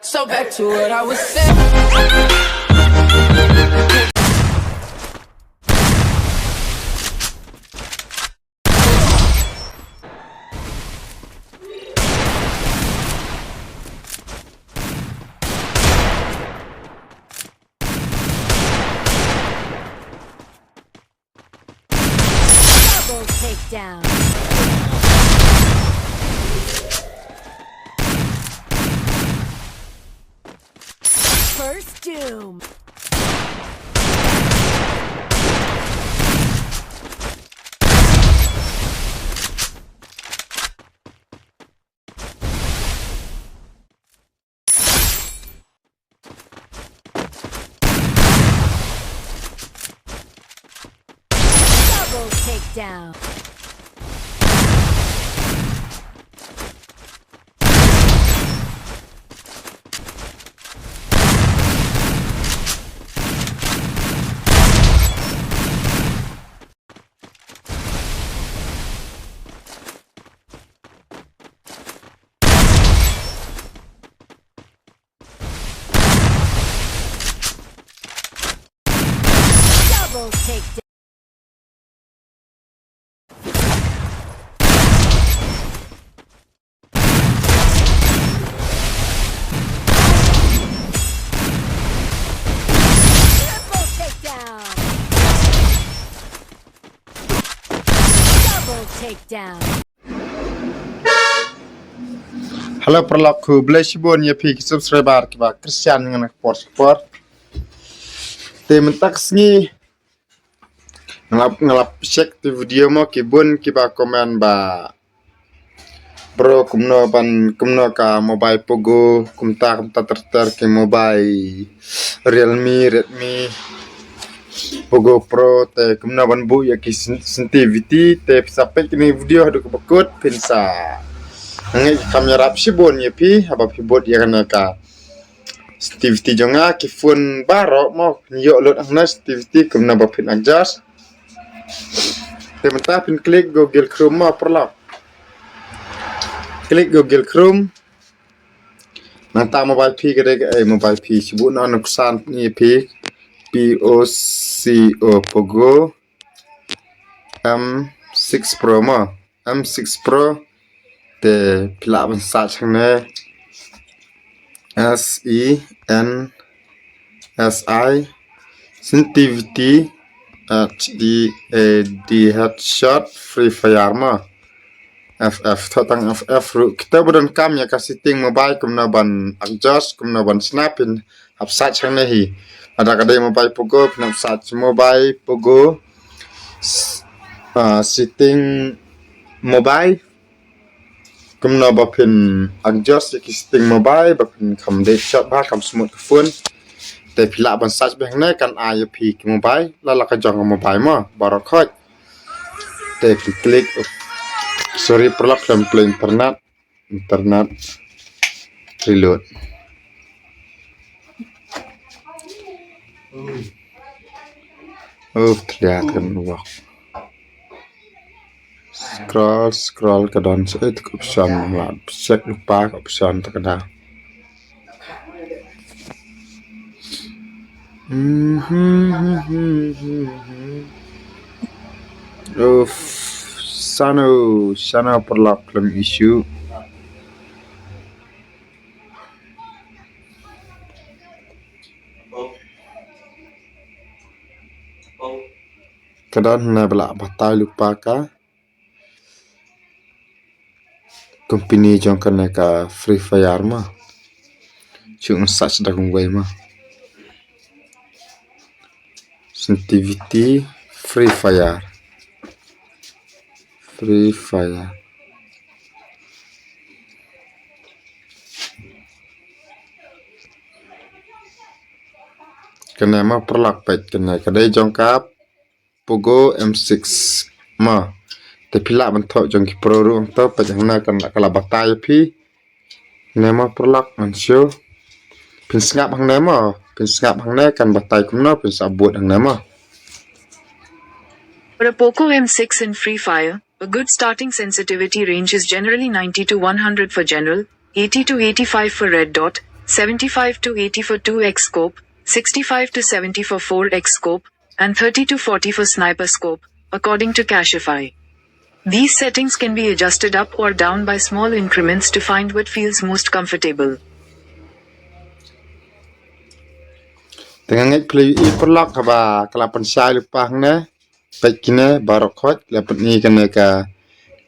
So back to what I was saying. Double takedown. First doom. Double takedown. Double takedown. Triple takedown. Double takedown. Halo perlaku Blashibon ya pi subscriber kiba Christian ngana sport te mentak sngi ngelap check di video mo kibun kiba komen ba bro kumno ka mobile pogo kumta terter ke mobile Realme Redmi Pogo Pro te kumno ban bu ya ki sensitivity te sampai kini video hadu kebekut pinsa ngai kamera psibon ya pi apa pibot ya kana ka sensitivity jonga ki phone baro mo yo lot angna sensitivity kumna ba pin adjust te menta pin klik Google Chrome mo perla klik Google Chrome nanta mobile pi gede mobile pi sibun na nuksan ni pi POCO Pogo M6 Pro mo M6 Pro te pila ban search ne SENSI sensitivity HD headshot free fire ma FF totang FF ru kita budan kam ya ka setting mobile kumna ban adjust kumna ban snapin hab search ne hi ada kadai mobile Pogo pina search mobile Pogo setting mobile kumna ba pin adjust ki setting mobile ba pin kam de shot ba kam smooth phone te pila ban search bang ne kan IP ki mobile la ka jong mobile ma barakot te klik sorry perlak play internet reload kelihatan wah scroll ke dan itu option lah check lupa option terkena sana perlak dalam isu kadang na belak batal lupa ka company jong kana ka free fire ma chung search dagang way ma sensitivity free fire kana ma perlak pet kana kadai jong kap Pogo M6 ma te pila bentuk jong ki pro ru to pa jang na kan kala batai pi nema perlak mansyo pin ngap hang nema pin ngap hang ne kan batai kumno pin sabut hang nema For a Poco M6 in Free Fire, a good starting sensitivity range is generally 90 to 100 for general, 80 to 85 for red dot, 75 to 80 for 2x scope, 65 to 70 for 4x scope, and 30 to 40 for sniper scope, according to Cashify. These settings can be adjusted up or down by small increments to find what feels most comfortable. Dengan play perlak ba kelapan sai lupa ne pekine barokot lapan ni kene ka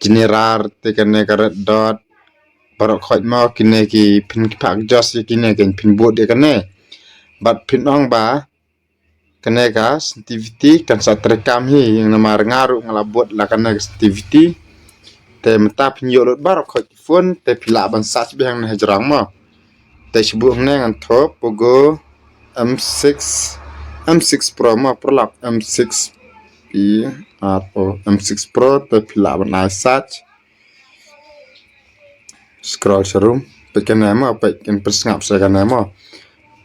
generar te kene ka red dot barokot mau kine ki pin pak jos kine ken pin bot de kene bat pin ong ba kene ka sensitivity kan sa terekam hi yang nama ngaru ngalabot la kene sensitivity te meta pin yolot barokot phone te pila ban sach behang ne jarang ma te sibu ne ngan thop pogo M6 Pro ma perlak M6 Pro M6 Pro te pila ban sach scroll serum pekan nama pekan persngap sekan nama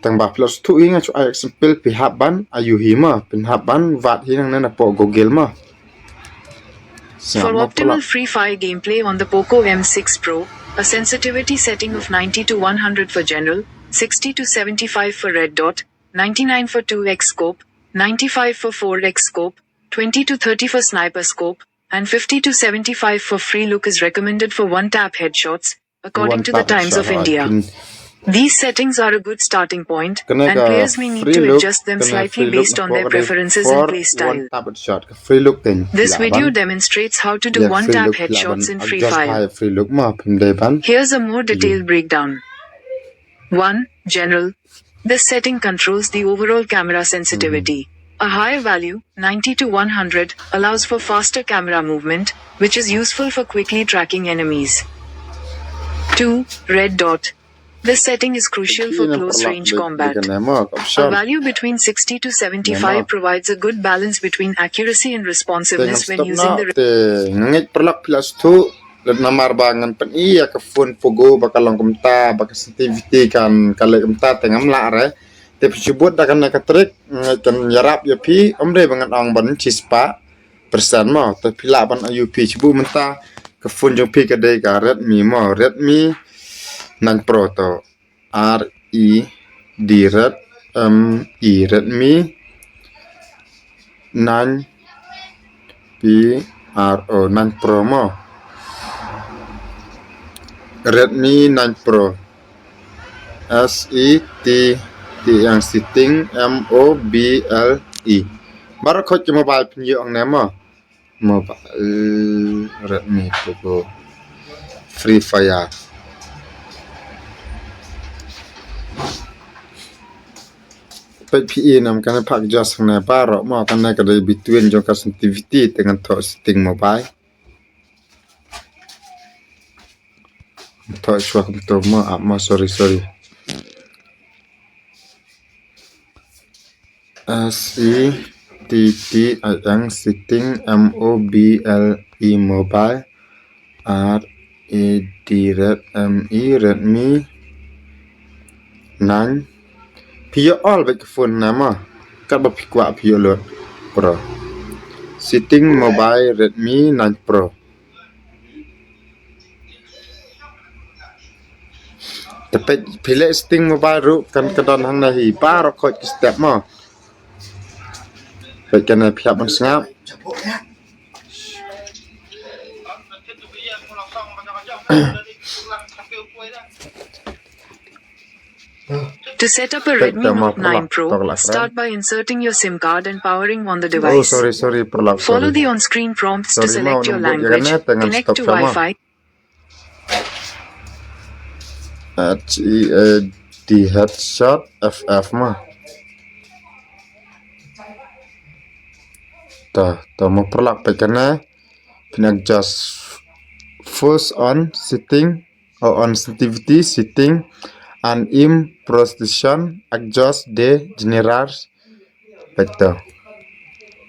tang ba plus tu inga chu ay example pi haban ayu hima pin haban vat hinang na po Google ma. For optimal Free Fire gameplay on the Poco M6 Pro, a sensitivity setting of 90 to 100 for general, 60 to 75 for red dot, 99 for 2x scope, 95 for 4x scope, 20 to 30 for sniper scope, and 50 to 75 for free look is recommended for one-tap headshots, according to the Times of India. These settings are a good starting point, and players may need to adjust them slightly based on their preferences and playstyle. This video demonstrates how to do one-tap headshots in Free Fire. Here's a more detailed breakdown. 1. General. This setting controls the overall camera sensitivity. A higher value, 90 to 100, allows for faster camera movement, which is useful for quickly tracking enemies. 2. Red dot. This setting is crucial for close-range combat. A value between 60 to 75 provides a good balance between accuracy and responsiveness when using the... Ngit perlak plus 2 let namar bangan pen iya ke phone pogo bakal long kumta bakal sensitivity kan kale kumta tengam la re te psibut da kan ka trik kan yarap ya pi omde bangan ong ban chispa persen mo te pila ban ayu pi chibu menta ke phone jong pi ka de ka Redmi mo Redmi 9 Pro to Redmi 9 Pro 9 Pro mo Redmi 9 Pro SET yang setting MOBLE baru kau cuma mobile pinjau ang nama mobile Redmi Poco Free Fire PE nam kan pak jos ang baru mau kan nak ada between jangka sensitivity dengan thought setting mobile thought swak betul sorry SETT yang setting MOBLE mobile Redmi 9 Pio all back phone nama kat ba pikwa pio lot Pro setting mobile Redmi 9 Pro tapi pilih setting mobile ru kan kedon hang nahi par ko step mo baikkan pihak mensngap To set up a Redmi Note 9 Pro, start by inserting your SIM card and powering on the device. Oh, sorry. Follow the on-screen prompts to select your language. Connect to Wi-Fi. HEAD headshot FF mah. Tah mau perlak pekannya. Pinak just force on setting or on sensitivity setting. And in precision adjust the general better.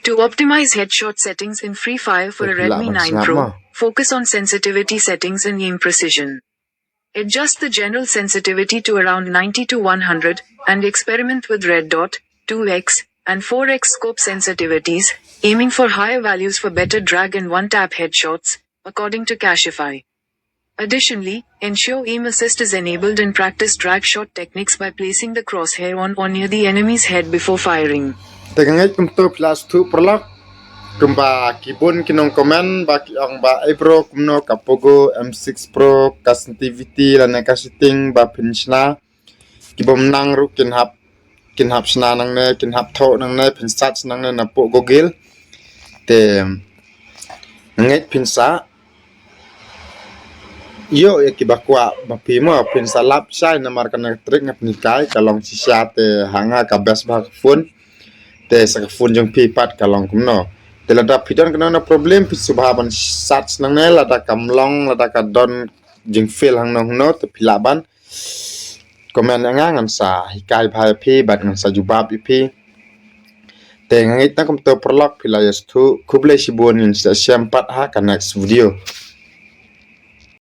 To optimize headshot settings in Free Fire for a Redmi 9 Pro, focus on sensitivity settings and aim precision. Adjust the general sensitivity to around 90 to 100 and experiment with red dot, 2x, and 4x scope sensitivities, aiming for higher values for better drag and one-tap headshots, according to Cashify. Additionally, ensure aim assist is enabled and practice drag shot techniques by placing the crosshair on or near the enemy's head before firing. Tengah kumto plus 2 perlak kumba kibun kinong komen baki ang ba Pro kumno kapogo M6 Pro sensitivity lan setting ba pinchna kibom nang ru kinhap sna nang ne kinhap tho nang ne pinsat nang ne na po gogil te ngai pinsa yo ekibakwa mapimo pinsa lap sai na markan trik ngap nikai kalong sisa te hanga kabas ba phone te sa phone jong pipat kalong kumno te lada pidon kana na problem pi subhaban sats nang ne lada kamlong lada ka don jing feel hang nong no te pilaban komen ngan sa hikai bhai pi bat ngan sa jubab pi te ngai ta kom to perlok pilayas tu kuble sibon in sa 4 ha ka next video